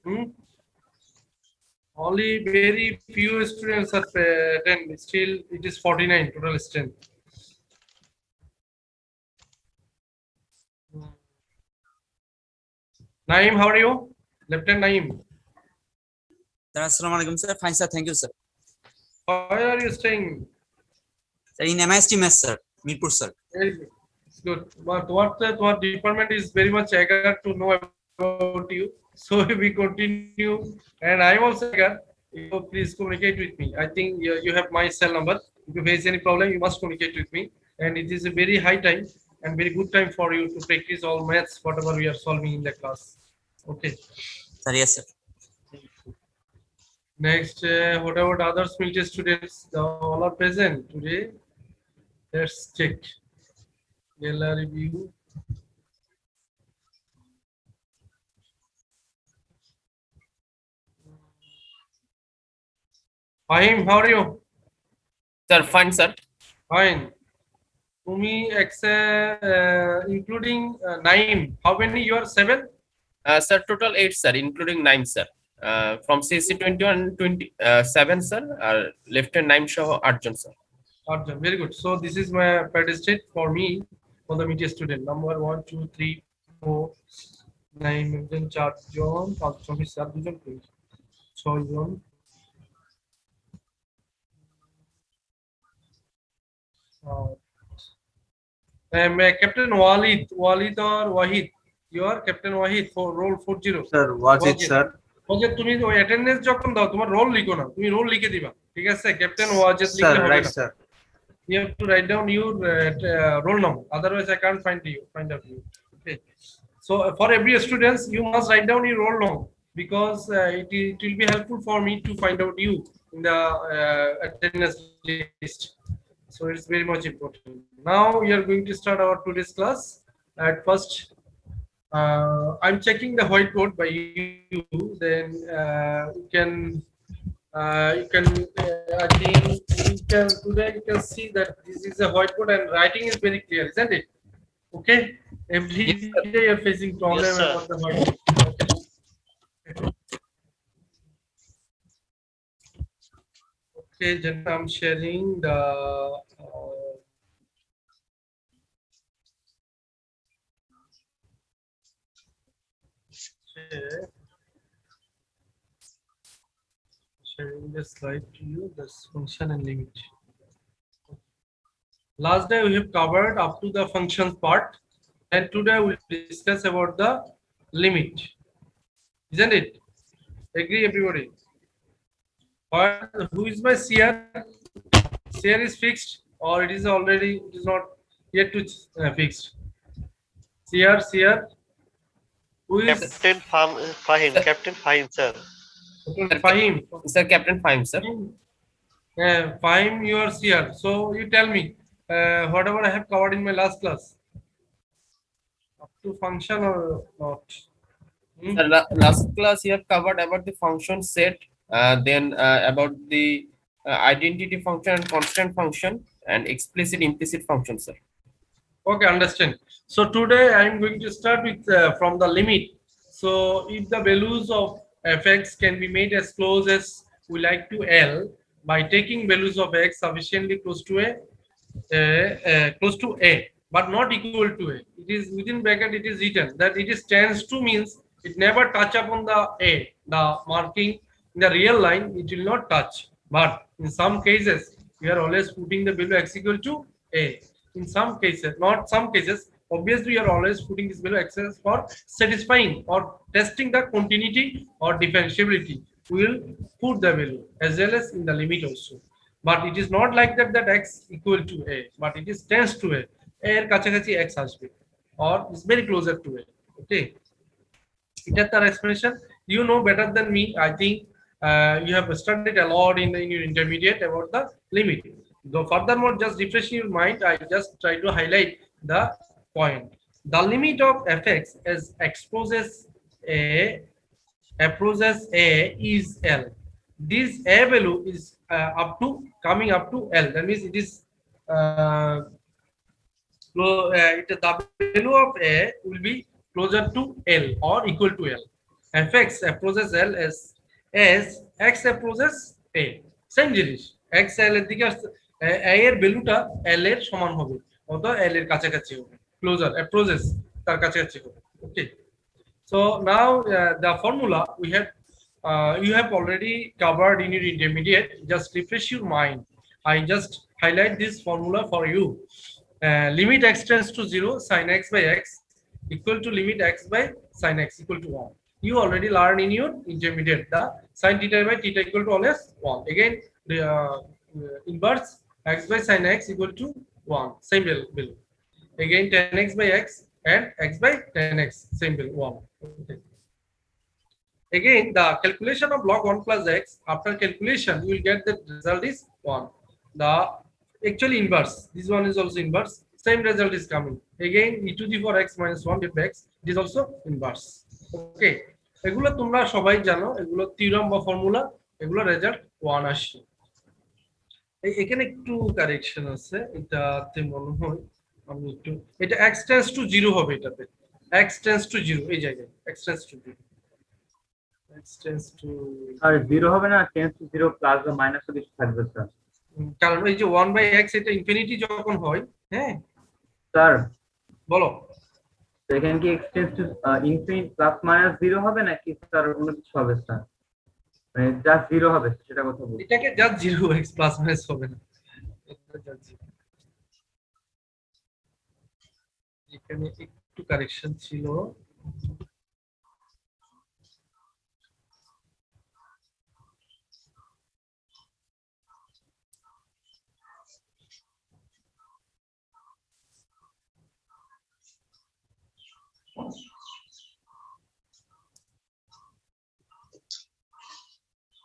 Hmm? Only very few students are attend. Still, it is 49 total strength. Naeem, how are you? Lieutenant Naeem. Sir, Assalamu alaikum, sir. Fine, sir. Thank you, sir. Where are you staying? Sir, in MIST mess, sir. Mirpur, sir. Very good. It's good. But what department is very much eager to know about you. So we continue, and I'm also eager. You please communicate with me. I think you have my cell number. If you face any problem, you must communicate with me. And it is a very high time and very good time for you to practice all maths, whatever we are solving in the class. Okay. Sir, yes, sir. Next, what about other military students? All are present today. Let's check. Yella review. Fahim, how are you? Sir, fine, sir. Fine. Umi, including Naim, how many you are? 7? Sir, total 8, sir, including 9, sir. From CC 21 27, sir. Lieutenant 9 Shaw Arjun, sir. Arjun, very good. So this is my participate for me for the media student. Number 1, 2, 3, 4, 9 John 4 John 5 John 7 John 6 John Captain Walid or Wahid. You are Captain Wahid for roll 40. Sir, was it, sir? ওকে তুমি ওই attendance যখন দাও তোমার role লিখো না, তুমি role লিখে দিবা, ঠিক আছে? ক্যাপ্টেন ওয়াজেদ Sir, লিখলে হবে right, না। sir. You have to write down your roll number, otherwise I can't find out you. Okay, so for every students you must write down your roll number, because it will be helpful for me to find out you in the attendance list. So it's very much important. Now we are going to start our today's class. At first, I'm checking the whiteboard by you. Then I think today you can see that this is a whiteboard and writing is very clear, isn't it? Okay. Every day you're facing problem about the whiteboard. Okay, then I'm sharing the. Sharing the slide to you, this function and limit. Last day we have covered up to the functions part, and today we'll discuss about the limit. Isn't it? Agree, everybody? Who is my CR? CR is fixed, or it is not yet to fixed. CR. Who is Captain Fahim? Captain Fahim, sir. Fahim? Sir, Captain Fahim, sir. Fahim, you are CR. So you tell me whatever I have covered in my last class. Up to function or not? Sir, last class you have covered about the function set, then about the identity function and constant function and explicit implicit function, sir. Okay, understand. So today I am going to start with from the limit. So if the values of fx can be made as close as we like to L by taking values of x sufficiently close to a, but not equal to a. It is within bracket. It is written that it is tends to means it never touch upon the marking in the real line. It will not touch. But in some cases, we are always putting the value x equal to a. In some cases, not some cases, obviously you are always putting this value x for satisfying or testing the continuity or differentiability. We will put the value as well as in the limit also. But it is not like that x equal to a, but it is tends to a এর কাছাকাছি x আসবে or is very closer to a. Okay, এটা তার explanation. You know better than me. I think you have studied a lot in your intermediate about the limit. Though furthermore, just refreshing your mind, I just try to highlight the point. The limit of fx as approaches a is L. This a value is coming up to L. That means it is the value of a will be closer to L or equal to L. fx approaches l as x approaches a, same জিনিস, x l এর দিকে আসছে, a এর ভ্যালুটা l এর সমান হবে অথবা l এর কাছাকাছি হবে, ক্লোজার approaches তার কাছাকাছি হবে। ওকে, so now the formula we have you have already covered in your intermediate. Just refresh your mind. I just highlight this formula for you. Limit x tends to 0, sin x by x equal to limit x by sin x equal to 1. You already learned in your intermediate the sin theta by theta equal to always 1. Again, the inverse x by sin x equal to 1. Same bill. Again, 10x by x and x by 10x. Same bill 1. Okay. Again, the calculation of log 1 plus x, after calculation, you will get the result is 1. The actually inverse, this one is also inverse, same result is coming. Again, e to the 4x minus 1 divided by x, it is also inverse. Okay, এগুলো তোমরা সবাই জানো, এগুলো theorem বা formula, এগুলো result 1 আসে। এখানে একটু কারেকশন আছে, এটাতে মনে হয় আমি একটু, এটা x tends to 0 হবে, এটাতে x tends to 0 এই জায়গায় x tends to 0, x tends to আর 0 হবে না, টেন্স টু 0 প্লাস বা মাইনাস কিছু থাকবে স্যার। কারণ এই যে 1 বাই x এটা ইনফিনিটি যখন হয়, হ্যাঁ স্যার বলো, তো এখানে কি x tends to infinite plus minus 0 হবে নাকি স্যার অন্য কিছু হবে স্যার? মানে জাস্ট 0 হবে সেটা কথা বলছি। এটাকে জাস্ট 0 x প্লাস মাইনাস হবে না, এটা জাস্ট 0। এখানে একটু কারেকশন ছিল,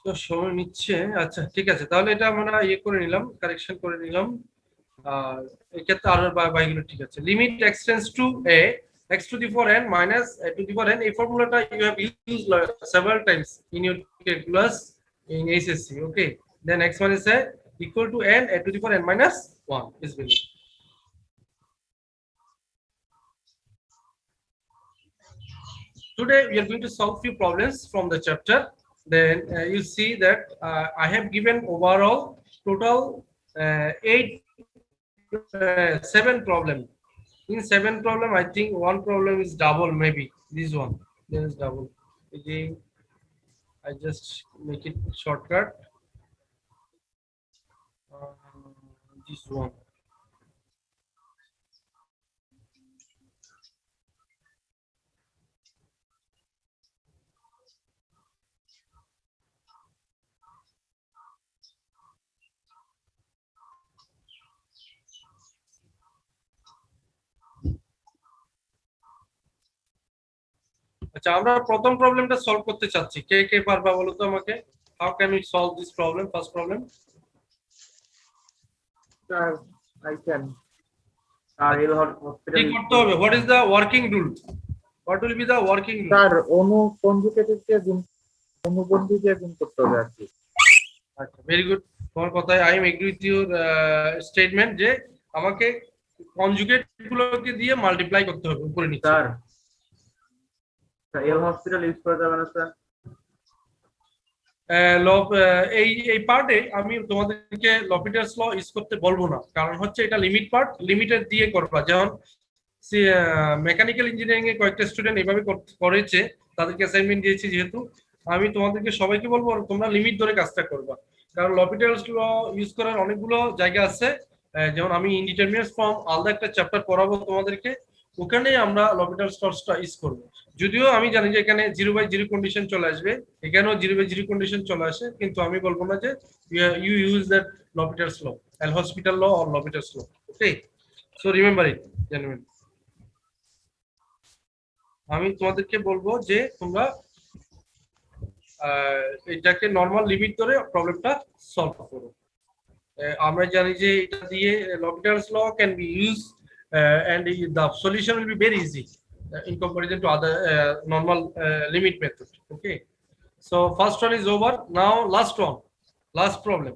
তো সময় নিচ্ছে। আচ্ছা ঠিক আছে, তাহলে এটা আমরা ইয়ে করে নিলাম, কারেকশন করে নিলাম। আর এক্ষেত্রে আর বাইগুলো ঠিক আছে। Limit x tends two a x to the 4n minus a to the 4n, এই ফর্মুলাটা you have used several times in your calculus in SSC. Okay, then x1 is equal to n a to the 4n minus 1 is below. Today we are going to solve few problems from the chapter. Then you see that I have given overall total 7 problem. In 7 problem, I think one problem is double, maybe this one. There is double. Again, I just make it shortcut. This one. আচ্ছা, আমরা প্রথম প্রবলেমটা solve করতে চাচ্ছি, কে কে পারবা বলো তো আমাকে? How can we solve this problem? First problem sir I can. আর এল হসপিটাল কি করতে হবে? What is the working rule? What will be the working rule? Sir অনুকনজুগেটিভকে গুণ, অনুবন্ধীকে গুণ করতে হবে আর কি। আচ্ছা, ভেরি গুড, তোমার কথায় I am agree with your statement যে আমাকে কনজুগেট গুলোকে দিয়ে মাল্টিপ্লাই করতে হবে উপরে নিচে। স্যার এল হসপিটাল ইউজ করা যাবে না স্যার? এই পার্টে আমি তোমাদেরকে লপিটার্স ল ইউজ করতে বলবো না, কারণ হচ্ছে এটা লিমিট পার্ট, লিমিটেড দিয়ে করবা। যেমন মেকানিক্যাল ইঞ্জিনিয়ারিং এ কয়েকটা স্টুডেন্ট এইভাবে করেছে, তাদেরকে অ্যাসাইনমেন্ট দিয়েছি, যেহেতু আমি তোমাদেরকে সবাইকে বলবো তোমরা লিমিট ধরে কাজটা করবা, কারণ লপিটার্স ল ইউজ করার অনেকগুলো জায়গা আছে। যেমন আমি ইনডিটারমিনেট ফর্ম আলাদা একটা চ্যাপ্টার পড়াবো তোমাদেরকে, ওখানে আমরা লপিটার্স লটা ইউজ করবো। যদিও আমি জানি যে এখানে 0/0 কন্ডিশন চলে আসবে, এখানেও 0/0 কন্ডিশন চলে আসে, কিন্তু আমি বলবো না যে you use that L'Hopital's law, L'Hospital law or L'Hopital's law. Okay, so remember it gentleman. আমি তোমাদেরকে বলবো যে তোমরা এটাকে নরমাল লিমিট ধরে প্রবলেমটা সলভ করো। আমরা জানি যে এটা দিয়ে L'Hopital's law can be use and the solution will be very easy in comparison to other normal limit method. Okay, so first one is over. Now last one, last problem.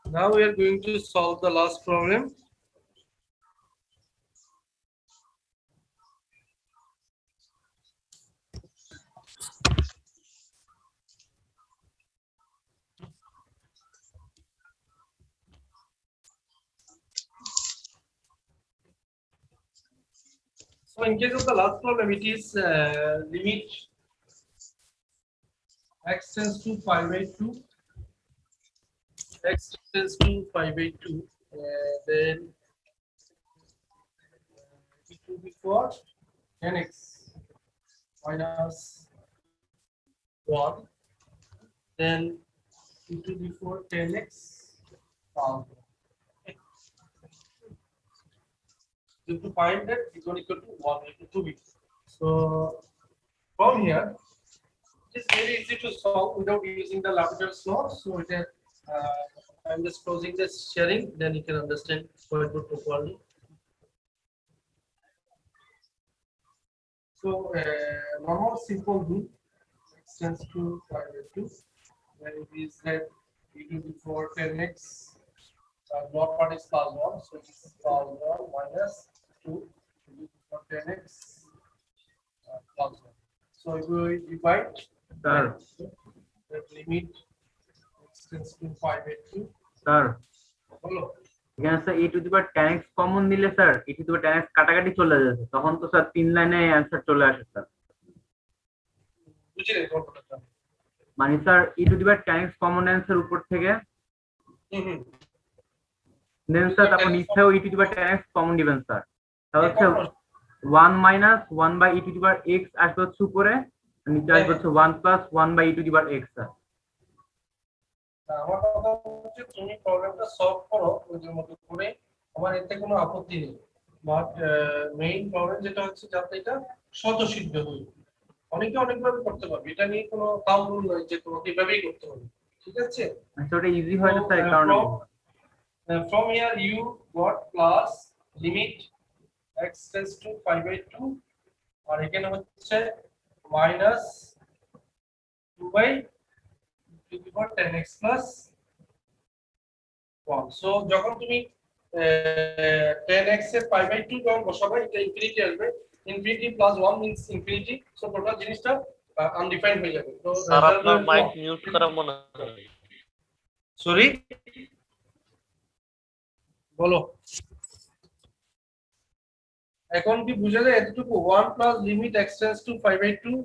Now we are going to solve the last problem. in case of the last problem, it is limit x tends to pi by 2. X tends to pi by 2. Then it will be for 10x minus 1. Then it will be for 10x. You have to find that it's equal to 1 equal to 2b. So from here, it is very easy to solve without using the L'Hopital's law. So it is, I'm just closing this sharing, then you can understand quite good properly. So one more simple rule, x tends to pi by 2, when it is that e to the 4 10x, not part is plus 1, so it is plus 1 minus 2 e to the 4 10x plus 1. So if we divide sir that limit x tends to pi by 2, sir follow. এখানে sir e to the power 10x common নিলে sir e to the power 10x কাটাকাটি চলে যাচ্ছে, তখন তো sir 3 লাইনে answer চলে আসে স্যার। বুঝলেন গল্পটা? মানে sir e to the power 10x common answer উপর থেকে, হুম। দেন স্যার তারপর নিচেও e to the power 10x common দিবেন স্যার, তাহলে হচ্ছে 1 minus 1 by e to the power x আসবে হচ্ছে উপরে, আর নিচে আসবে হচ্ছে 1 plus 1 by e to the power x sir. আমার কথা হচ্ছে তুমি প্রবলেমটা সলভ করো ওদের মতো করে, আমার এতে কোনো আপত্তি নেই, বাট মেইন প্রবলেম যেটা হচ্ছে যাতে এটা স্বতঃসিদ্ধ হয়। অনেকে অনেকভাবে করতে পারবে, এটা নিয়ে কোনো কাম রুল নয় যে তোমাকে এভাবেই করতে হবে, ঠিক আছে? আচ্ছা ওটা ইজি হয় না স্যার, এই So, কারণে from here you got plus limit x tends to pi by 2, আর এখানে হচ্ছে minus 2 by to the power 10x plus 1. So যখন তুমি 10x এর pi by 2 যখন বসাবে, এটা ইনফিনিটি আসবে, infinity plus 1 means infinity, so total জিনিসটা আনডিফাইন্ড হয়ে যাবে। তো স্যার আপনার মাইক মিউট করা মনে হয়। সরি বলো, এখন কি বুঝা যায় এতটুকু? 1 plus limit x tends two pi by 2,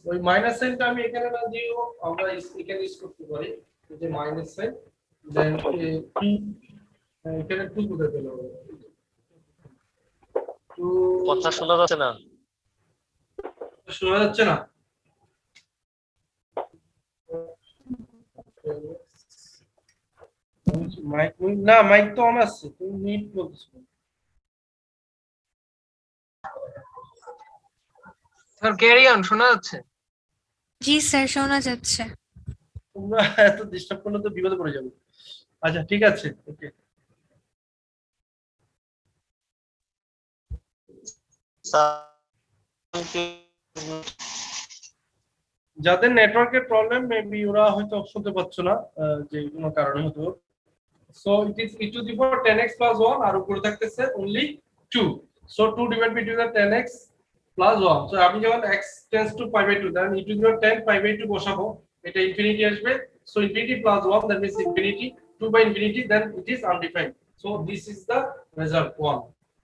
ওই মাইনাস সাইনটা আমি এখানে না দিও, আমরা এখানে ইউজ করতে পারি, এই যে মাইনাস সাইন, দেন 2 এখানে 2 কোথায় পেলো? 2 কথা শোনা যাচ্ছে না। শোনা যাচ্ছে না? মাইক না, মাইক তো অন আছে, তুমি মিট বলছো। স্যার ক্যারি অন শোনা যাচ্ছে? জি স্যার শোনা যাচ্ছে। তোমরা এত ডিস্টার্ব করলে তো বিপদে পড়ে যাবে। আচ্ছা ঠিক আছে, ওকে। যাদের নেটওয়ার্কের প্রবলেম, মেবি ওরা হয়তো শুনতে পাচ্ছ না, যে কোনো কারণে হতো। So it is e to the power 10x plus 1, আর উপরে থাকতেছে only 2, so 2 divide between the 10x plus 1. So আমি যখন x tends to pi by 2, then e to the power 10 pi by 2 বসাবো, এটা ইনফিনিটি আসবে, so infinity plus 1, that means infinity, 2 by infinity, then it is undefined. So this is the result 1.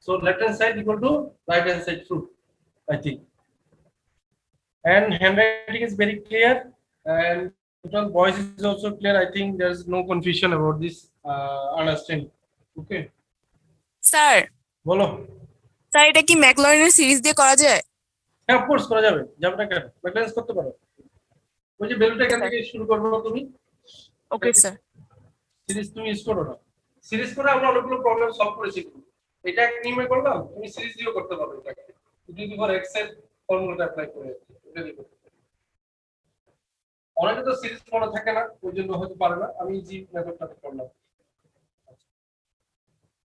So left hand side equal to right hand side true, I think. And handwriting is very clear, and total voice is also clear. I think there's no confusion about this. Understand? Okay. Sir বলো। Sir এটা কি ম্যাকলরিনের series দিয়ে করা যায়? হ্যাঁ, of course করা যাবে, যাবে না কেন? ব্যালেন্স করতে পারো। ওই যে বেলুটা এখান থেকে শুরু করবো তুমি। Okay sir. সিরিজ তুমি ইউজ করো না, সিরিজ করে আমরা অনেকগুলো প্রবলেম সলভ করেছি। এটা এক নিয়মে করলাম, তুমি সিরিজ দিয়েও করতে পারো এটাকে, যদি তোমার x এর ফর্মুলাটা অ্যাপ্লাই করে এটা দিবে। অনেকে তো সিরিজ মনে থাকে না, ওই জন্য হয়তো পারে না, আমি জি মেথডটাতে করলাম।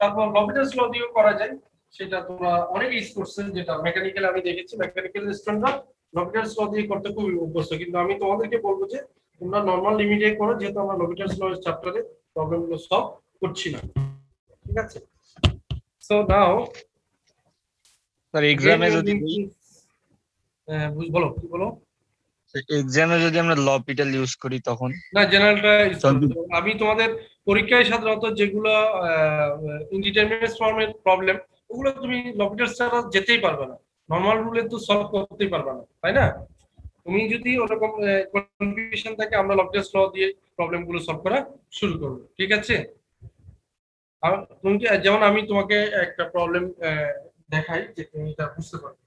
তারপর লপিটাস ল দিয়েও করা যায়, সেটা তোমরা অনেক ইউজ করছেন, যেটা মেকানিক্যাল আমি দেখেছি, মেকানিক্যাল স্টুডেন্টরা লপিটাস ল দিয়ে করতে খুব অভ্যস্ত, কিন্তু আমি তোমাদেরকে বলবো যে তোমরা নরমাল লিমিটে করো, যেহেতু আমরা লপিটাস ল চ্যাপ্টারে প্রবলেমগুলো সলভ করছি না, ঠিক আছে? সো নাও স্যার এক্সামে যদি বলো কি বলো? এক্সামে যদি আমরা লপিটাল ইউজ করি তখন? না, জেনারেলটা আমি তোমাদের পরীক্ষায় সাধারণত যেগুলো ইনডিটারমিনেট ফর্মের প্রবলেম, ওগুলো তুমি লপিটাল ছাড়া যেতেই পারবে না। নরমাল রুলে তো সলভ করতেই পারবা না, তাই না? তুমি যদি ওরকম কনফিউশন থাকে, আমরা লপিটাস ল দিয়ে প্রবলেম গুলো সলভ করা শুরু করবো, ঠিক আছে? আর তুমি যেমন আমি তোমাকে একটা প্রবলেম দেখাই যে তুমি এটা বুঝতে পারবে।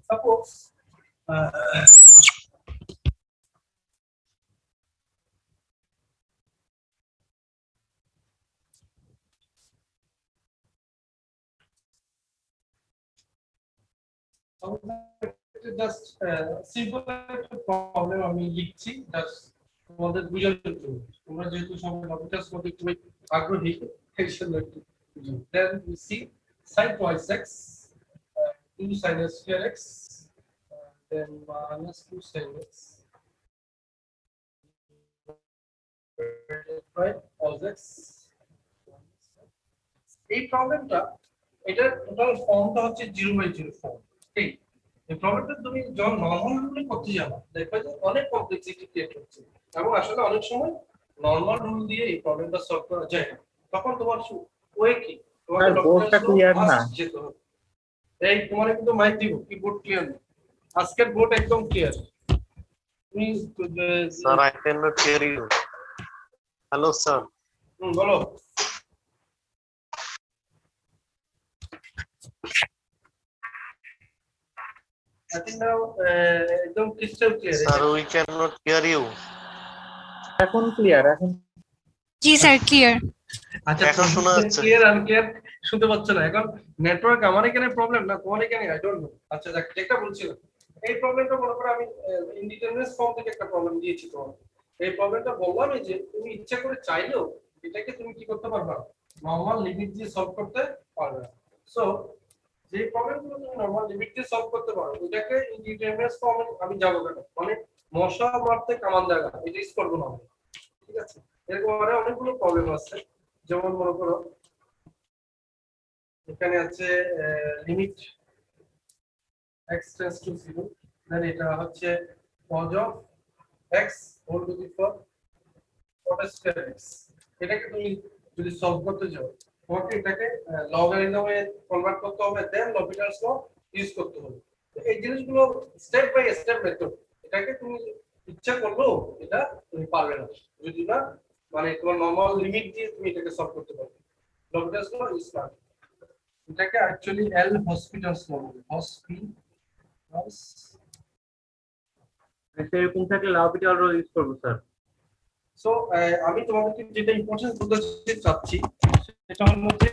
সাপোজ জাস্ট সিম্পল একটা প্রবলেম আমি লিখছি, জাস্ট তোমাদের বুঝার জন্য। তোমরা যেহেতু সবাই লপিটাস মধ্যে একটু আগ্রহী, এই জন্য একটু বুঝুন। Then we see sin twice x 2 sin s square x then minus 2 sin x right cos x। এই প্রবলেমটা, এটার টোটাল ফর্মটা হচ্ছে 0/0 ফর্ম। ঠিক, এই প্রবলেমটা তুমি যখন নরমাল রুলে করতে যাবে দেখবে যে অনেক কমপ্লেক্সিটি ক্রিয়েট হচ্ছে, এবং আসলে অনেক সময় নরমাল রুল দিয়ে এই প্রবলেমটা সলভ করা যায় না। তখন তোমার ওয়ে কি, তোমার বোর্ডটা ক্লিয়ার না। যেতে হবে। এই তোমার কিন্তু মাইক দিব, কি বোর্ড ক্লিয়ার না? আজকের বোর্ড একদম ক্লিয়ার। তুমি sir I cannot hear you. Hello sir. বলো। I think now একদম crystal clear. Sir we cannot hear you. এখন ক্লিয়ার, এখন জি স্যার ক্লিয়ার। আচ্ছা, এখন শোনা যাচ্ছে। ক্লিয়ার আনক্লিয়ার শুনতে পাচ্ছ না? এখন নেটওয়ার্ক আমার এখানে প্রবলেম না তোমার এখানে, আই ডোন্ট নো। আচ্ছা দেখ, যেটা বলছিলাম, এই প্রবলেমটা মনে করো আমি ইনডিটারমিনেট ফর্ম থেকে একটা প্রবলেম দিয়েছি তোমার। এই প্রবলেমটা বললাম যে তুমি ইচ্ছা করে চাইলেও এটাকে তুমি কি করতে পারবা, নরমাল লিমিট দিয়ে সলভ করতে পারবে। সো যে প্রবলেমগুলো তুমি নরমাল লিমিট দিয়ে সলভ করতে পারো, এটাকে ইনডিটারমিনেট ফর্মে আমি যাবো কেন, মানে মশা মারতে কামান দেওয়া, এটা ইউজ করবো না আমি, ঠিক আছে? এরকম আরো অনেকগুলো প্রবলেম আছে। যেমন মনে করো এখানে আছে limit x tends to 0, then এটা হচ্ছে cos of x whole to the power cot square x। এটাকে তুমি যদি সলভ করতে যাও, তোমাকে এটাকে লগারিদমে কনভার্ট করতে হবে, দেন লপিটালস ল ইউজ করতে হবে। তো এই জিনিসগুলো স্টেপ বাই স্টেপ মেথড, এটাকে তুমি ইচ্ছা করলেও এটা তুমি পারবে না যদি না মানে তোমার নরমাল লিমিট দিয়ে তুমি এটাকে সলভ করতে পারবে। লপিটালস ল ইউজ না, এটাকে অ্যাকচুয়ালি এল হসপিটালস ল বলে, হসপিটালস। এরকম থাকলে লপিটাল রো ইউজ করব স্যার। সো আমি তোমাদেরকে যেটা ইম্পর্টেন্স বলতে চাচ্ছি সেটা হলো যে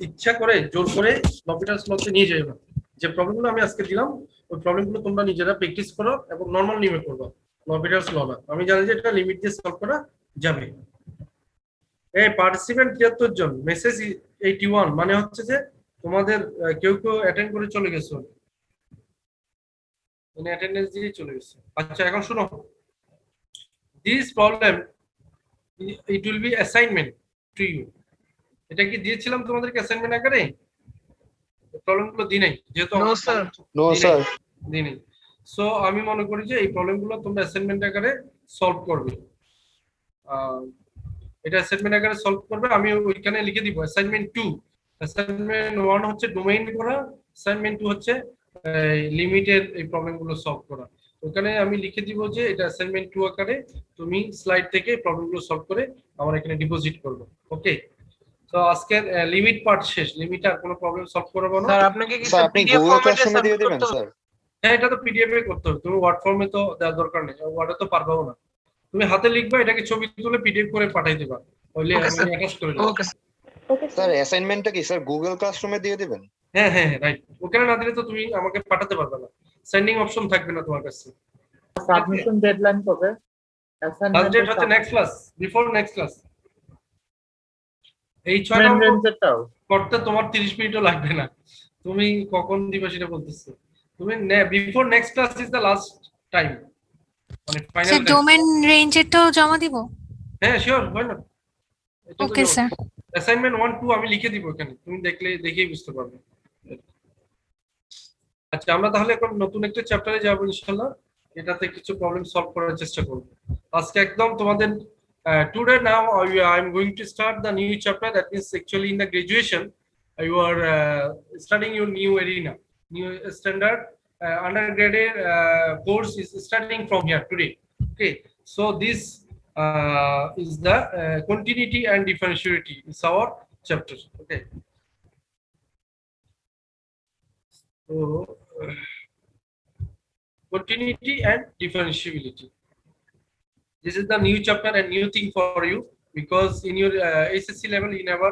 ইচ্ছা করে জোর করে লপিটালস লতে নিয়ে যাবে না। যে প্রবলেমগুলো আমি আজকে দিলাম ওই প্রবলেমগুলো তোমরা নিজেরা প্র্যাকটিস করো এবং নরমাল লিমিট করবে, লপিটালস ল না। আমি জানি যে এটা লিমিট দিয়ে সলভ করা যাবে। এই পার্টিসিপেন্ট 73 জন, মেসেজ 81, মানে হচ্ছে যে তোমাদের কেউ কেউ অ্যাটেন্ড করে চলে গেছে, মানে অ্যাটেন্ডেন্স দিয়ে চলে গেছে। আচ্ছা এখন শুনো, this problem it will be assignment to you। এটা কি দিয়েছিলাম তোমাদেরকে অ্যাসাইনমেন্ট আকারে? প্রবলেমগুলো দিই নাই যেহেতু নো স্যার। No sir. দিই নাই। সো আমি মনে করি যে এই প্রবলেমগুলো তোমরা অ্যাসাইনমেন্ট আকারে সলভ করবে। এটা অ্যাসাইনমেন্ট আকারে সলভ করবে, আমি ওইখানে লিখে দিব অ্যাসাইনমেন্ট 2। অ্যাসাইনমেন্ট 1 হচ্ছে ডোমেইন করা, অ্যাসাইনমেন্ট 2 হচ্ছে লিমিটের এই প্রবলেমগুলো সলভ করা। ওখানে আমি লিখে দিব যে এটা অ্যাসাইনমেন্ট 2 আকারে তুমি স্লাইড থেকে প্রবলেমগুলো সলভ করে আমার এখানে ডিপোজিট করবে। ওকে, তো আজকের লিমিট পার্ট শেষ। লিমিট আর কোনো প্রবলেম সলভ করবো না। স্যার আপনাকে কি স্যার আপনি পিডিএফ গুগল ফরম্যাটে ক্লাসরুমে দিয়ে সাবমিট দিবেন করতে হবে? স্যার? হ্যাঁ, এটা তো পিডিএফ এ করতে হবে, তুমি ওয়ার্ড ফর্মে তো দেওয়ার দরকার নেই, ওয়ার্ডে তো পারবাও না। তুমি হাতে লিখবা, এটাকে ছবি তুলে পিডিএফ করে পাঠিয়ে দিবা, ওইলে Okay, আমি sir. অ্যাটাচ করে দেব। ওকে স্যার অ্যাসাইনমেন্টটা কি স্যার গুগল ক্লাসরুমে দিয়ে দিবেন? হ্যাঁ হ্যাঁ রাইট, ওখানে না দিলে তো তুমি আমাকে পাঠাতে পারবে না, সেন্ডিং অপশন থাকবে না তোমার কাছে। সাবমিশন ডেডলাইন কবে? লাস্ট ডেট হচ্ছে next class, before next class. এই 6টা রেঞ্জেরটাও করতে তোমার 30 মিনিটও লাগবে না। তুমি কখন দিবা সেটা বলতেছো, তুমি before next class is the last time, মানে ফাইনাল স্যার টাইম। ডোমেন রেঞ্জেরটাও জমা দিব? হ্যাঁ শিওর, হয় না? Okay, sir. অ্যাসাইনমেন্ট 1 2 আমি লিখে দিব এখানে, তুমি দেখেই বুঝতে পারবে। আচ্ছা, আমরা তাহলে এখন নতুন একটা চ্যাপ্টারে যাব ইনশাআল্লাহ। এটাতে কিছু প্রবলেম সলভ করার চেষ্টা করব আজকে একদম তোমাদের। Today now I'm going to start the new chapter, that means actually in the graduation you are studying your new arena, new standard undergraduate course is starting from here today. Okay, so this is the continuity and differentiability is our chapter. Okay, so continuity and differentiability. This is the new chapter and new thing for you, because in your SSC level you never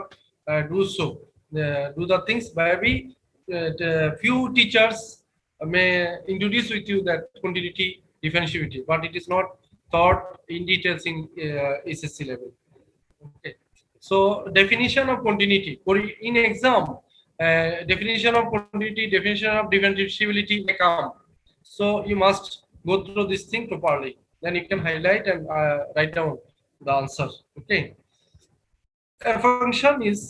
do so. Do the things, maybe the few teachers may introduce with you that continuity, differentiability, but it is not taught in details in SSC level. Okay. So definition of continuity in exam, definition of continuity, definition of differentiability may come. So you must go through this thing properly. Then you can highlight and write down the answer. Okay. A function is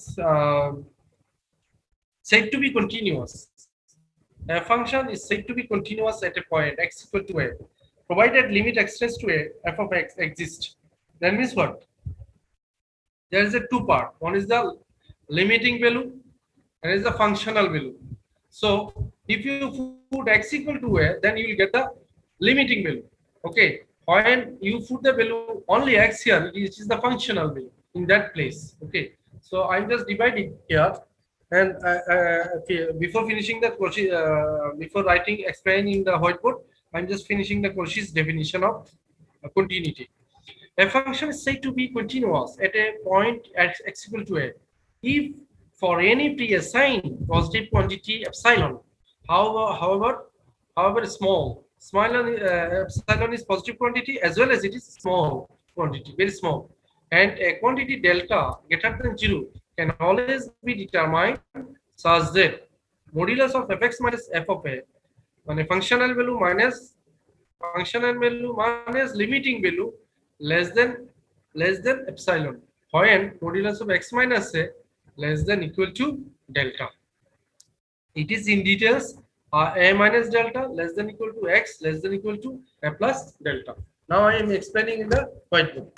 said to be continuous. A function is said to be continuous at a point x equal to a, provided limit extends to a, f of x exists. That means what? There is a two part. One is the limiting value and is the functional value. So if you put x equal to a, then you will get the limiting value. Okay, when you put the value only x here, it is the functional value in that place. Okay, so I'm just dividing here, and okay, before finishing the before writing explaining the whiteboard, I'm just finishing the Cauchy's definition of continuity. A function is said to be continuous at a point at x equal to a if for any pre-assigned positive quantity epsilon, however small, epsilon is positive quantity as well as it is small quantity, very small, and a quantity delta greater than 0 can always be determined such that modulus of fx minus f of a, মানে functional value minus limiting value less than epsilon, when modulus of x minus a less than equal to delta. It is in details a minus delta less than equal to x less than equal to a plus delta. Now I am explaining in the whiteboard.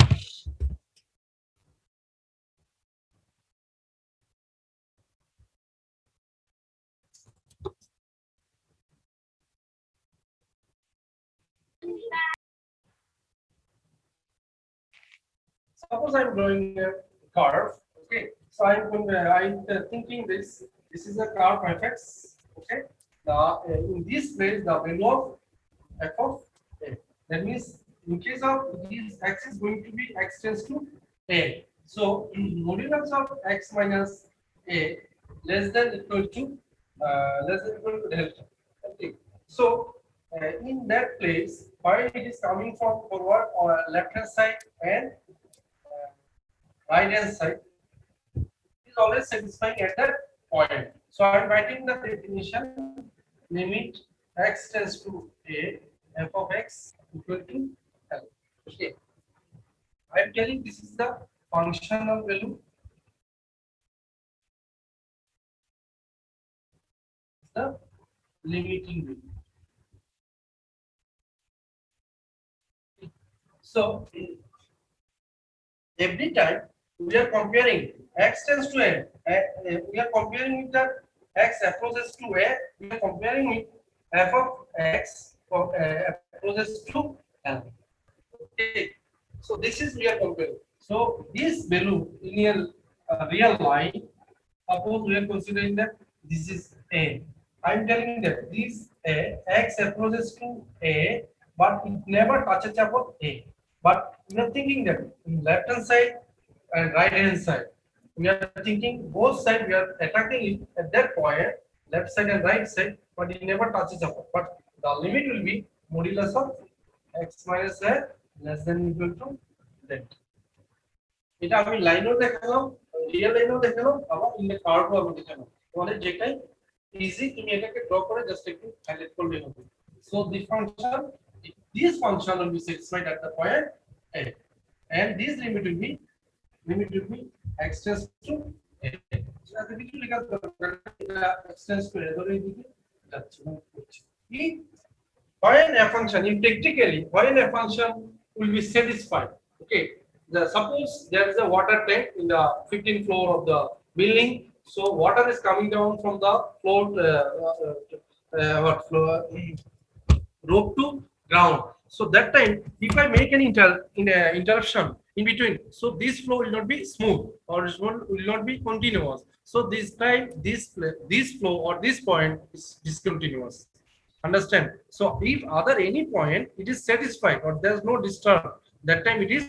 Suppose I'm drawing a curve. Okay, so I'm thinking this is a curve fx. Okay, in this place the value of f of a. That means in case of this x is going to be x tends to a. So modulus of x minus a less than equal to delta. Okay, so in that place, while it is coming from forward or left hand side and right hand side, is always satisfying at that point. So I am writing the definition: limit x tends to a, f of x equal to L. Okay, I am telling this is the functional value, the limiting value. So every time we are comparing x tends to a, we are comparing with the x approaches to a, we are comparing with f of x approaches to L. Okay, so this is we are comparing. So this value in a real line, suppose we are considering that this is a. I am telling that this a, x approaches to a, but it never touches upon a. But we are thinking that in left hand side and right hand side, we are thinking both sides we are attacking it at that point, left side and right side, but it never touches upon. But the limit will be modulus of x minus a less than equal to delta. এটা আমি লাইনও দেখালাম, real লাইনও দেখালাম, আবার in the কার্ভও আমি দেখালাম। তোমাদের যেটাই ইজি তুমি এটাকে ড্র করে জাস্ট একটু হাইলাইট করলেই হবে। So this function will be satisfied at the point a, and this limit will be extends to a এত কিছু লেখা দরকার extends to a ধরে এদিকে যাচ্ছে না করছে কি when a function in practically when a function will be satisfied, okay, suppose there is a water tank in the 15th floor of the building, so water is coming down from the floor what floor rope to ground. So that time if I make an interruption in between, so this flow will not be smooth or it will not be continuous, so this time this flow or this point is discontinuous. Understand? So if other any point it is satisfied or there is no disturb, that time it is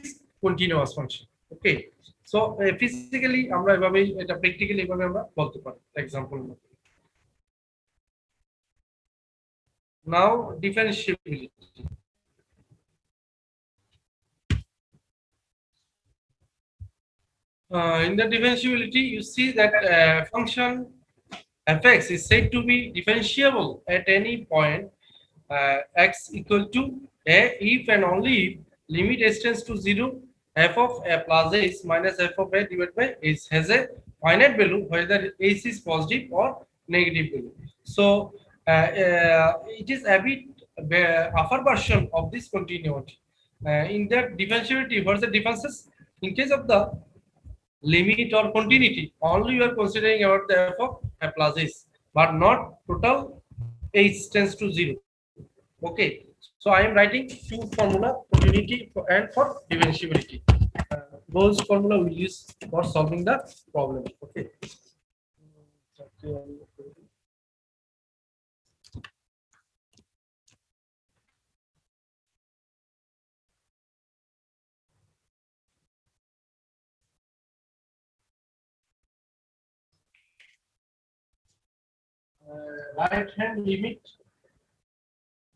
continuous function. Okay, so physically আমরা এভাবে এটা practically এভাবে আমরা বলতে পারি example মতো। Now differentiability. In the differentiability you see that function fx is said to be differentiable at any point x equal to a if and only if limit s tends to 0 f of a plus s minus f of a divided by s has a finite value whether s is positive or negative value. So it is a bit upper version of this continuity. In that differentiability, what are the differences? In case of the limit or continuity, only you are considering about the f of a plus s, but not total h tends to 0. Okay, so I am writing two formula, continuity and for differentiability. Those formula we use for solving the problem. Okay. Right hand limit,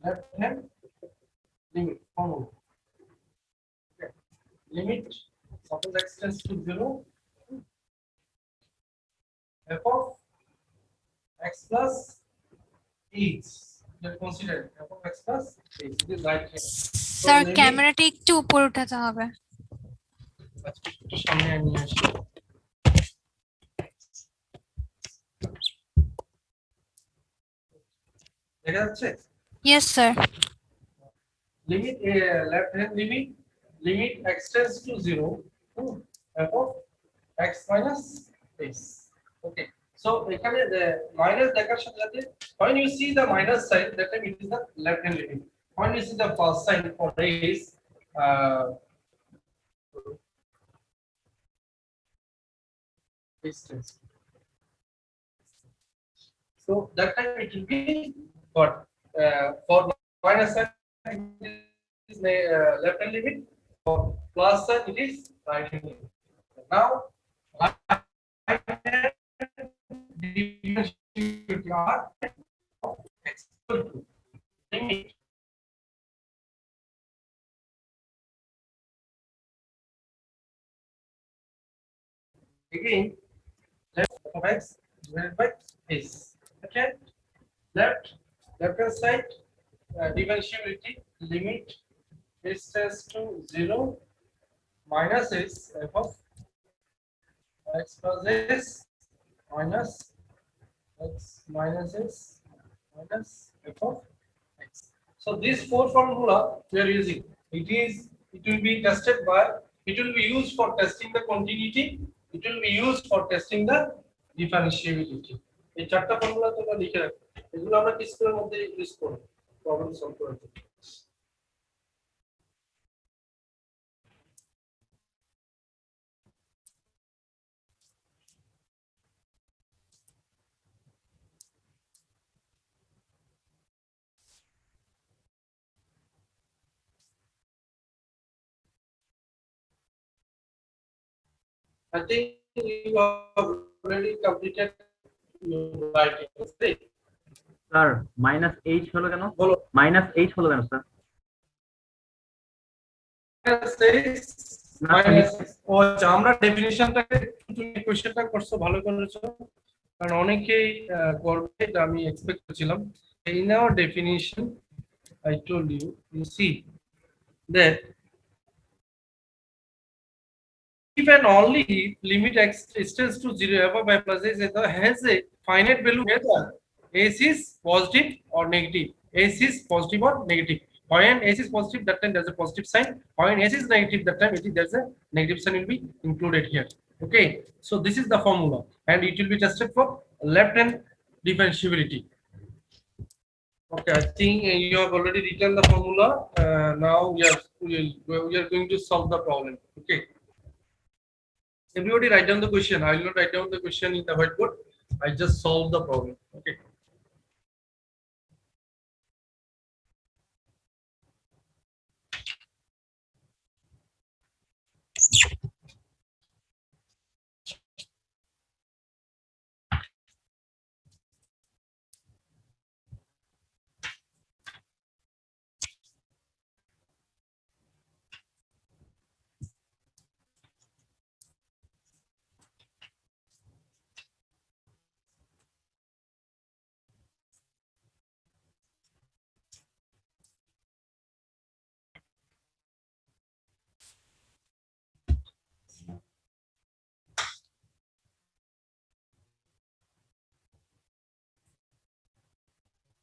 left hand limit formula. Okay. Limit suppose x tends to 0 f of x plus h, let consider f of x plus h, it is right hand. So sir limit- ক্যামেরাটা একটু উপরে উঠাতে হবে। আচ্ছা, একটু সামনে নিয়ে আসি। দেখা যাচ্ছে? Yes sir. Limit left hand limit x tends to 0 f of x minus s. Okay, so এখানে minus দেখার সাথে সাথে when you see the minus sign, that time it is the left hand limit. When you see the plus sign for s, distance, so that time it will be what for minus sign it is left hand limit, for plus sign it is right hand limit. Now right hand differentiability are x equal to limit again left of x divided by s. Okay, left hand side differentiability limit s tends to 0 minus s f of x plus s minus x minus s minus f of x. So these four formula we are using. It will be tested by, it will be used for testing the continuity, it will be used for testing the differentiability. এই চারটা formula তোমরা লিখে রাখো, এগুলো আমরা স্কুলের মধ্যে use করব প্রবলেম সলভ করার জন্য। I think you have already completed your writing. Sir minus H হলো কেন? বলো। মাইনাস এইচ হলো কেন স্যার? ও আচ্ছা, আমরা ডেফিনিশনটাকে তুমি কোশ্চেনটা করছো ভালো করেছো, কারণ অনেকেই করবে, এটা আমি এক্সপেক্ট করছিলাম। In our definition I told you, you see that if and only if limit x extends to 0 above y plus s has a finite value whether s is positive or negative. S is positive or negative. When s is positive, that time there's a positive sign. When s is negative, that time there's a negative sign will be included here. Okay, so this is the formula, and it will be tested for left hand differentiability. Okay, I think you have already written the formula. Now we are going to solve the problem. Okay. Everybody write down the question. I will not write down the question in the whiteboard. I just solve the problem. Okay.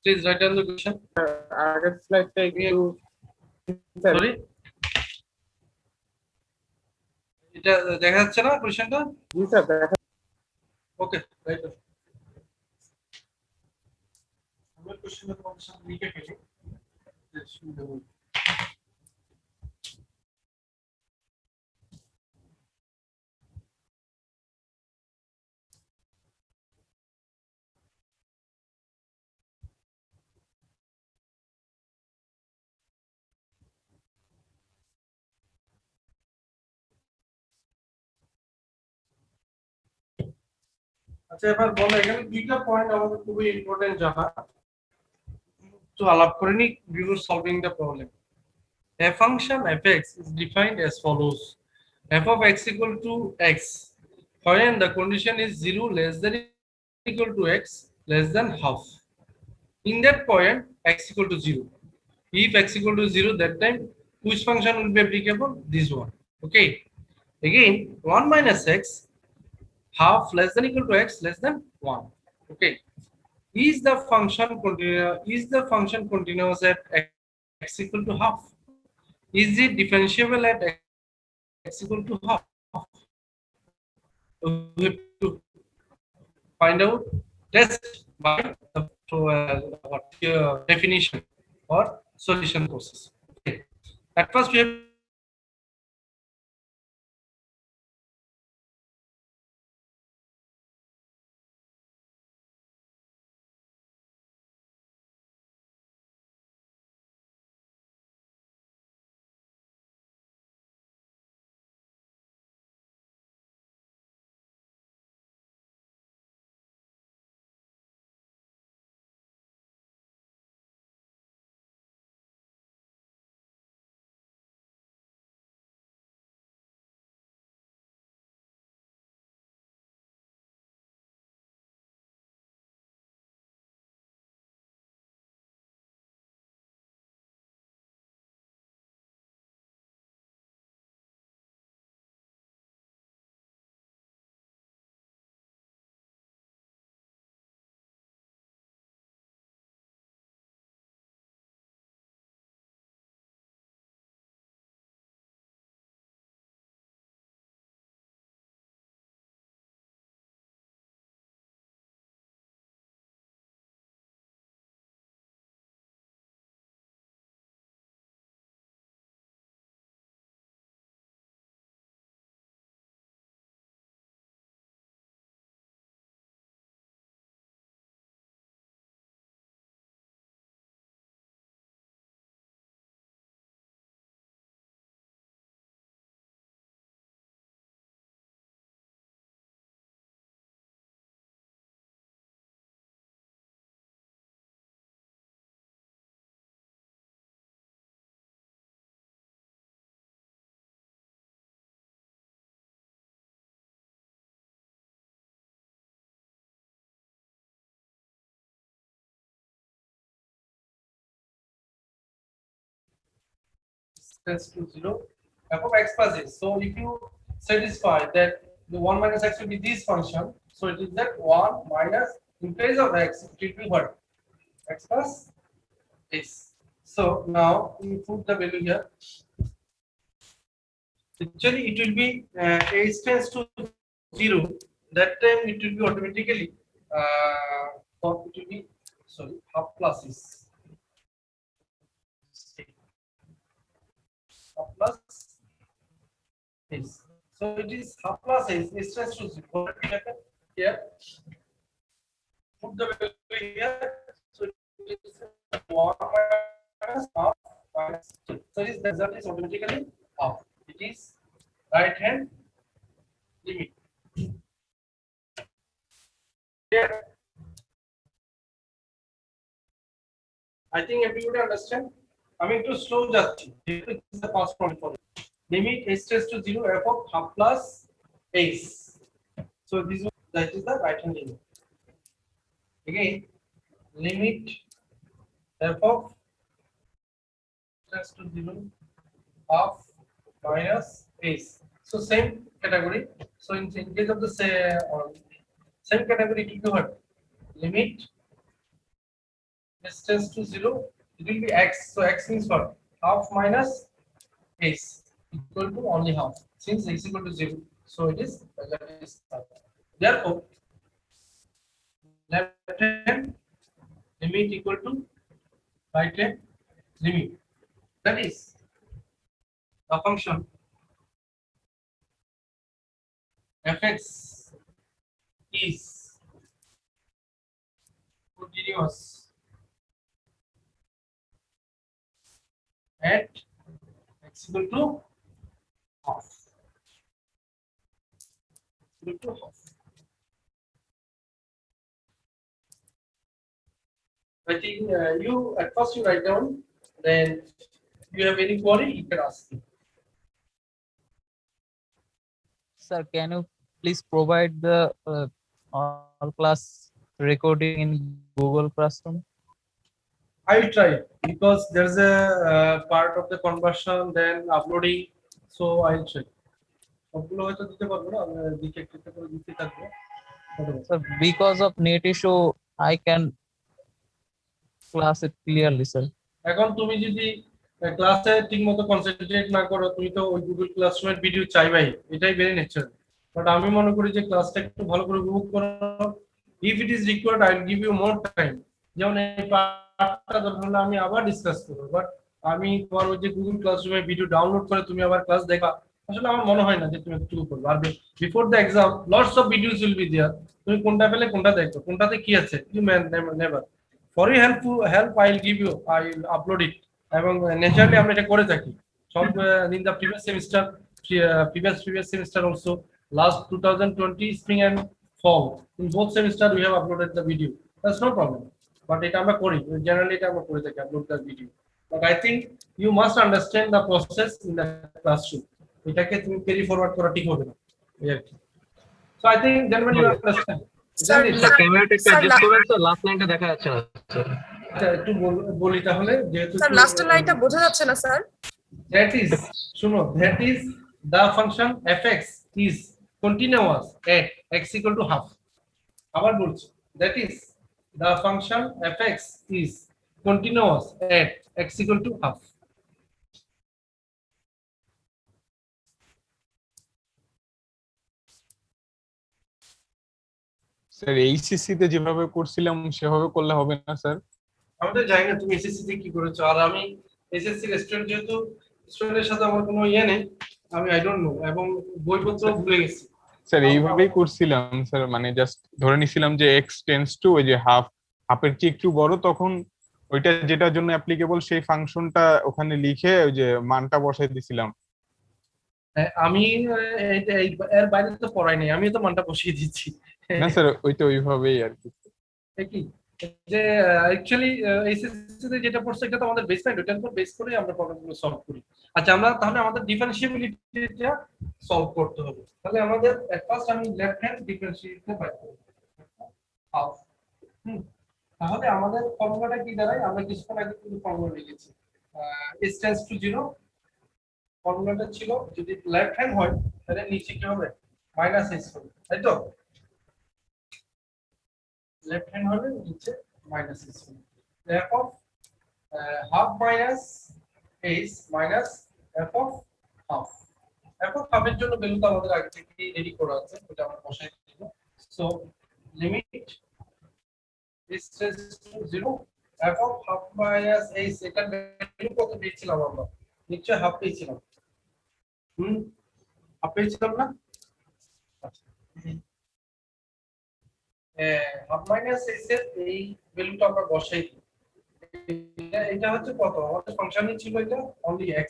Please write down the question. আগের স্লাইডটা একটু Sorry. এটা দেখা যাচ্ছে না কোশ্চেনটা? জি sir দেখা ওকে, right. আমরা কোশ্চেনের অপশন লিখে ফেলি। আচ্ছা, এবার বলো এখানে দুইটা পয়েন্ট আমাদের খুবই ইম্পর্টেন্ট জানা। তো আলাপ করে নি before solving the problem. A function f(x) is defined as follows: f of x equal to x when the condition is 0 less than equal to x less than half. In that point, x equal to 0. If x equal to 0, that time which function will be applicable? This one. Okay. Again, 1 minus x half less than equal to x less than 1. Okay. Is the function continuous at x equal to half? Is it differentiable at x equal to half? So we have to find out test by the definition or solution process. Okay. At first we have tends to 0 f of x plus s. So if you satisfy that the 1 minus x will be this function. So it is that 1 minus, in place of x, it will be what? X plus s. So now we put the value here. Actually, it will be h tends to 0. That time it will be automatically it will be, sorry, half plus is half plus is. So it is half plus is h tends to 0. What will happen here? Put the value here. So it is 1 minus half minus 2. So this result is automatically half. It is right hand limit. Here, I think everybody understand. আমি একটু slow যাচ্ছি যেহেতু it's the past form for limit h tends to 0 f of half plus s. So this is, that is the right hand limit. Again, limit f of tends to 0 half minus s. So same category. So in case of the same category, it will be what? Limit s tends to 0, it will be x. So x means what? Half minus s equal to only half. Since x equal to 0, so it is that is half. Therefore, left hand limit equal to right hand limit. That is the function fx is continuous at x equal to half. Equal to half. I think you at first you write down, then you have any query, you can ask me. Sir, can you please provide the all class recording in Google Classroom? I will try because there's a part of the conversion, then uploading, so I'll check. সবগুলো হয়তো দিতে পারবো না, আমি দিকে একটা করে দিতে থাকবো। Sir, because of net issue, I can class it clearly, sir. এখন তুমি যদি ক্লাসে ঠিকমতো কনসেন্ট্রেট না করো, তুমি তো ওই গুগল ক্লাসরুমের ভিডিও চাইবাই, এটাই ভেরি নেচার। বাট আমি মনে করি যে ক্লাসটা একটু ভালো করে উপভোগ করো। If it is required, I will give you more time. যেমন এই পার্টটা দরকার হলে আমি আবার ডিসকাস করব, বাট আমি তোমার ওই যে গুগল ক্লাসরুমে ভিডিও ডাউনলোড করে তুমি আবার ক্লাস দেখা, আসলে আমার মনে হয় না যে তুমি একটু করবে। আর before the exam lots of videos will be there, তুমি কোনটা পেলে কোনটা দেখো, কোনটাতে কি আছে, you never for you help I will give you, I will upload it. এবং ন্যাচারালি আমরা এটা করে থাকি সব in the previous semester, previous semester also, last 2020 spring and fall, in both semester we have uploaded the video. That's no problem, but এটা আমরা করি generally, এটা আমরা করে থাকি upload the video. But I think you must understand the process in the classroom. এটাকে তুমি carry forward করা ঠিক হবে না। So I think gentlemen you understand. Sir ক্যামেরাটা একটু অ্যাডজাস্ট করবেন, তো লাস্ট লাইনটা দেখা যাচ্ছে না স্যার। একটু বলি তাহলে, যেহেতু স্যার লাস্টের লাইনটা বোঝা যাচ্ছে না স্যার। that is, শুনো, that is the function fx is continuous at x equal to half. আবার বলছি, that is the function fx is continuous at x equal to half. Sir HSC তে যেভাবে করছিলাম সেভাবে করলে হবে না স্যার? আমাদের জানি না তুমি এসএসসি তে কি করেছো, আর আমি এসএসসি স্টুডেন্ট, যেহেতু স্টুডেন্টের সাথে আমার কোনো ইয়ে নেই, আমি আই ডোন্ট নো, এবং বইপত্র ভুলে গেছি। স্যার এইভাবেই করছিলাম স্যার, মানে জাস্ট ধরে নিছিলাম যে x টেন্ডস টু ওই যে হাফের চেয়ে একটু বড়, তখন ওইটা যেটার জন্য অ্যাপ্লিকেবল সেই ফাংশনটা ওখানে লিখে ওই যে মানটা বসাই দিছিলাম। আমি এর বাইরে তো পড়াই নাই, আমি তো মানটা বসিয়ে দিচ্ছি। না স্যার ওইটা ওইভাবেই আর কি। কি যে অ্যাকচুয়ালি এসএসসি তে যেটা পড়ছে এটা তো আমাদের বেসলাইন, ওটার উপর বেস করে আমরা প্রবলেমগুলো সলভ করি। আচ্ছা, আমরা তাহলে আমাদের ডিফারেন্সিয়েবিলিটিটা সলভ করতে হবে। তাহলে আমাদের ফার্স্ট আমি লেফট হ্যান্ড ডিফারেন্সিয়েবিলিটি বাই করব হাফ। তাহলে আমাদের ফর্মুলাটা কি দাঁড়ায়, আমরা কিছুক্ষণ আগে কিন্তু ফর্মুলা লিখেছি, s টেন্ডস টু 0 ফর্মুলাটা ছিল যদি লেফট হ্যান্ড হয় তাহলে নিচে কি হবে মাইনাস এইচ হবে তাই তো লেফট হ্যান্ড হলে নিচে মাইনাস এইচ হবে f of half minus h minus f of half f of half এর জন্য ভ্যালু তো আমাদের আগে থেকে রেডি করা আছে ওটা আমরা বসাই দিব so limit is tends to 0 f of half minus h এটা ভ্যালু কত পেয়েছিলাম আমরা নিশ্চয় হাফ পেয়েছিলাম হাফ পেয়েছিলাম না হাফ মাইনাস h এর এই ভ্যালুটা আমরা বসাই দিই এটা হচ্ছে কত আমাদের ফাংশনে ছিল এটা অনলি x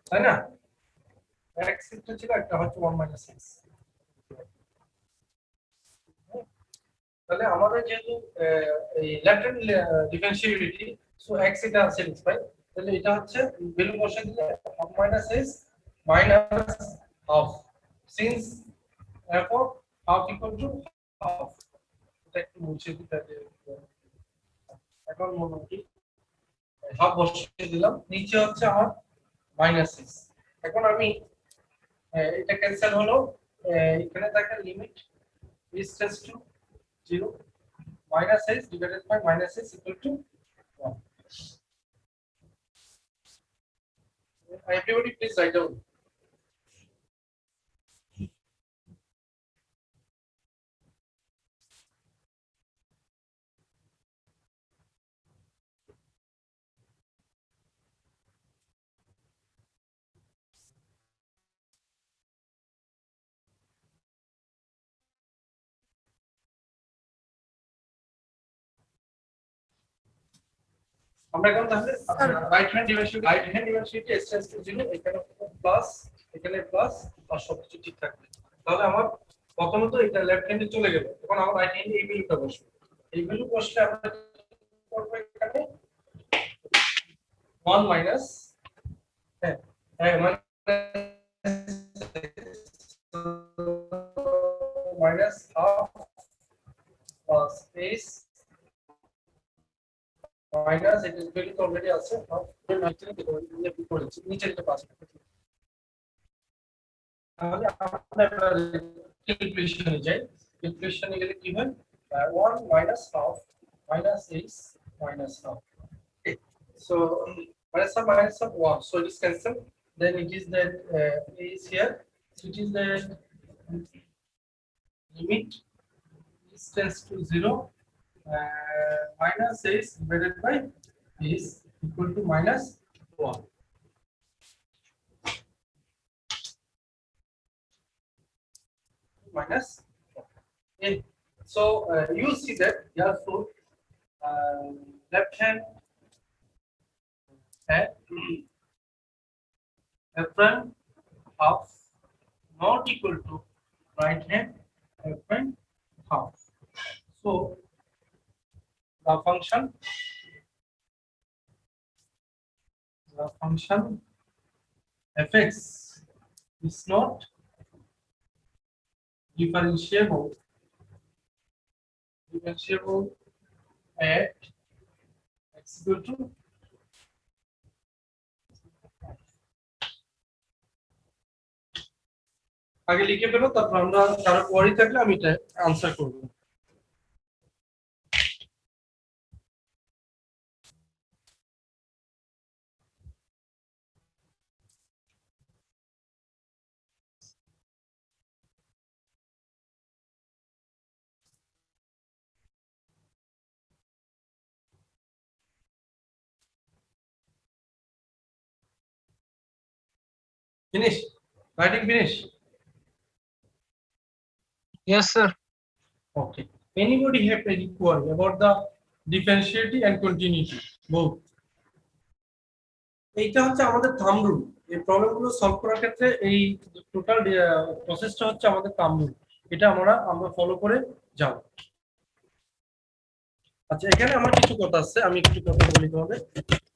তাই না x এটা ছিল একটা হচ্ছে 1 - x তাহলে আমাদের যেহেতু এই লেফট হ্যান্ড ডিফারেন্সিয়েবিলিটি সো x এটা স্যাটিসফাই তাহলে এটা হচ্ছে ভ্যালু বসে দিলে half minus s minus half since f of half equal to half এটা একটু মুছে দিতে এখন মোটামুটি হাফ বসিয়ে দিলাম নিচে হচ্ছে আমার মাইনাস x এখন আমি এটা ক্যান্সেল হলো এখানে থাকে limit is tends to 0 minus h divided by minus h equal to 1 everybody please write down আমরা এখন তাহলে right hand ডিফারেন্সিয়েবিলিটি s tends to 0 এখানে প্লাস এখানে প্লাস আর সবকিছু ঠিক থাকবে তাহলে আমার প্রথমত এটা লেফট হ্যান্ডে চলে গেল এখন আমার রাইট হ্যান্ডে এই ভ্যালুটা বসবে এই ভ্যালু বসলে আমরা করব এখানে 1 minus minus half plus s minus it is very already আছে নিচে দিতে পারছি তাহলে আমরা ক্যালকুলেশনে যাই ক্যালকুলেশনে গেলে কি হয় 1 minus half minus h minus half so minus half 1 so it is cancelled then it is that is here so it is that limit is tends to 0 minus h divided by is equal to minus 1 minus 1. Okay. So you see that therefore left hand at f1 half not equal to right hand f1 half so the function fx is not differentiable at x equal to আগে লিখে ফেলো তারপর আমরা কারো query থাকলে আমি এটা answer করব finish writing finish Yes, sir. okay anybody have any query about the differentiality and continuity both এইটা হচ্ছে আমাদের থাম্ব রুল এই প্রবলেমগুলো সলভ করার ক্ষেত্রে এই টোটাল প্রসেসটা হচ্ছে আমাদের থাম্ব রুল এটা আমরা ফলো করে যাব আচ্ছা এখানে আমার কিছু কথা আছে আমি একটু কথা বলি তোমাদের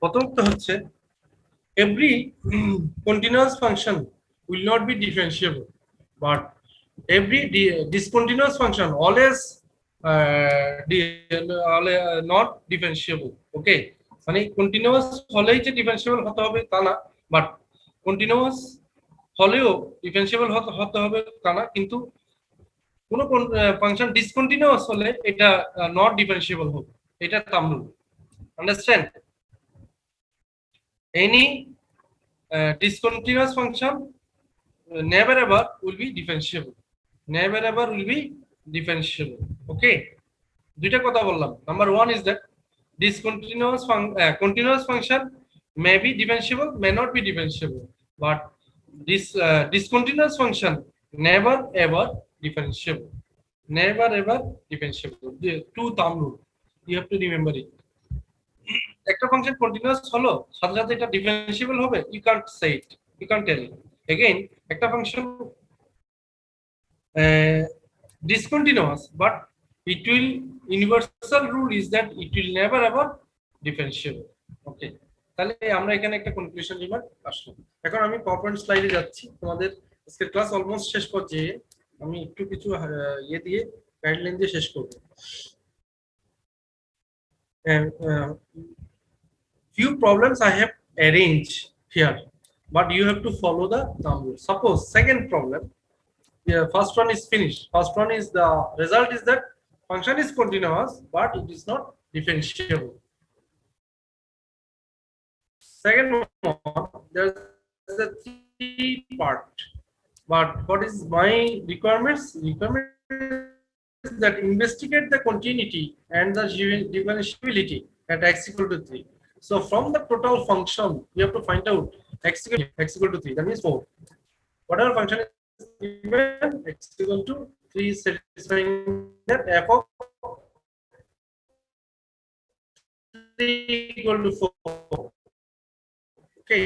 প্রথমত হচ্ছে every continuous function will not be differentiable but every discontinuous function always not differentiable okay মানে কন্টিনিউয়াস হলেই যে ডিফারেন্সিয়েবল হতে হবে তা না বাট কন্টিনিউয়াস হলেও ডিফারেন্সিয়েবল হতে হবে তা না, কিন্তু কোনো ফাংশন ডিসকন্টিনিউয়াস হলে এটা নট ডিফারেন্সিয়েবল হবে, এটা thumb rule. Understand? Any discontinuous function never ever will be differentiable, never ever will be differentiable. Okay, দুইটা কথা বললাম। Number 1 is that continuous function may be differentiable, may not be differentiable, but this discontinuous function never ever differentiable, never ever differentiable. The two thumb rule, you have to remember it. একটা function continuous হলো সাথে সাথে এটা differentiable হবে, you can't say it, you can't tell it. Again একটা function discontinuous, but it will, universal rule is that it will never ever differentiable. ওকে, তাহলে আমরা এখানে একটা কনক্লুশন রিমার্ক আসলো। এখন আমি পাওয়ারপয়েন্ট স্লাইডে যাচ্ছি, তোমাদের আজকের ক্লাস অলমোস্ট শেষ পর্যায়ে, আমি একটু কিছু ইয়ে দিয়ে গাইডলাইন দিয়ে শেষ করব। Few problems I have arranged here, but you have to follow the thumb rule. Suppose second problem, the first one is finished. First one is the result is that function is continuous, but it is not differentiable. Second one, there's a three part. But what is my requirements? Requirement is that investigate the continuity and the differentiability at x equal to 3. So from the total function, you have to find out x equal to 3. That means 4. Whatever function is given, x equal to 3 is satisfying that f of 3 equal to 4. Okay.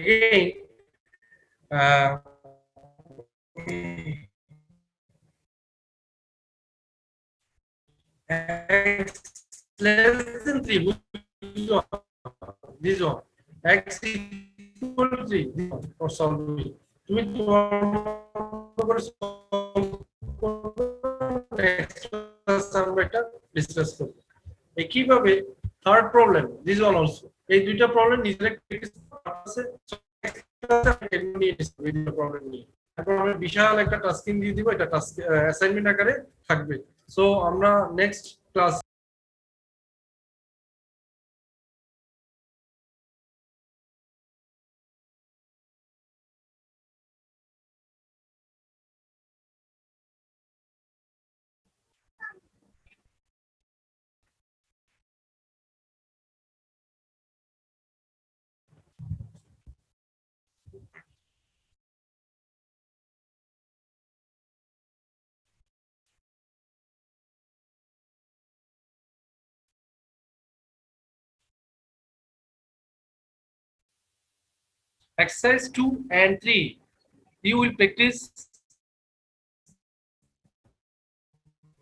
Again, x less than 3, this one, x equal to 3, this one, for solving. তুমি discuss করবে। একইভাবে third problem, this one also, এই দুইটা problem নিজের বিশাল একটা tasking দিয়ে দিব, এটা টাস্ক অ্যাসাইনমেন্ট আকারে থাকবে। সো আমরা next class exercise 2 and 3, you will practice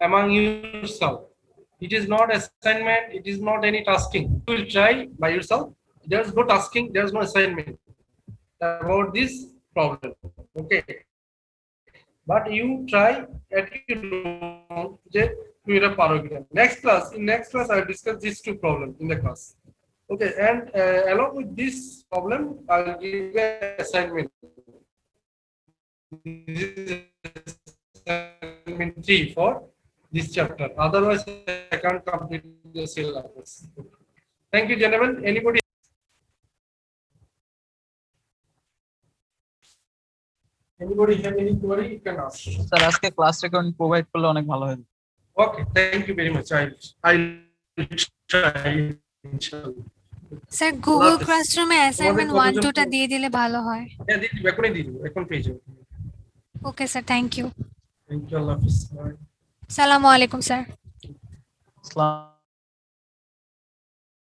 among yourself. It is not assignment, it is not any tasking. You will try by yourself. There's no tasking, there's no assignment about this problem. Okay, but you try at your own. Next class, in next class I will discuss these two problems in the class. Okay, and along with this problem, I will give an assignment. This is assignment 3 for this chapter. Otherwise, I can't complete the syllabus. Thank you, gentlemen. Anybody have any query? You can ask. Sir আজকে class record provide করলে অনেক ভালো হয়। Okay, thank you very much. I'll try. Inshallah. Sir Google ক্লাসরুমে assignment 1 2 টা দিয়ে দিলে ভালো হয়। হ্যাঁ, দিয়ে দিব, এখনই দিয়ে দিব, এখন পেয়ে যাবেন। Okay sir, thank you. Thank you, Allah Hafiz. Bye. আসসালামু আলাইকুম স্যার। আসসালাম।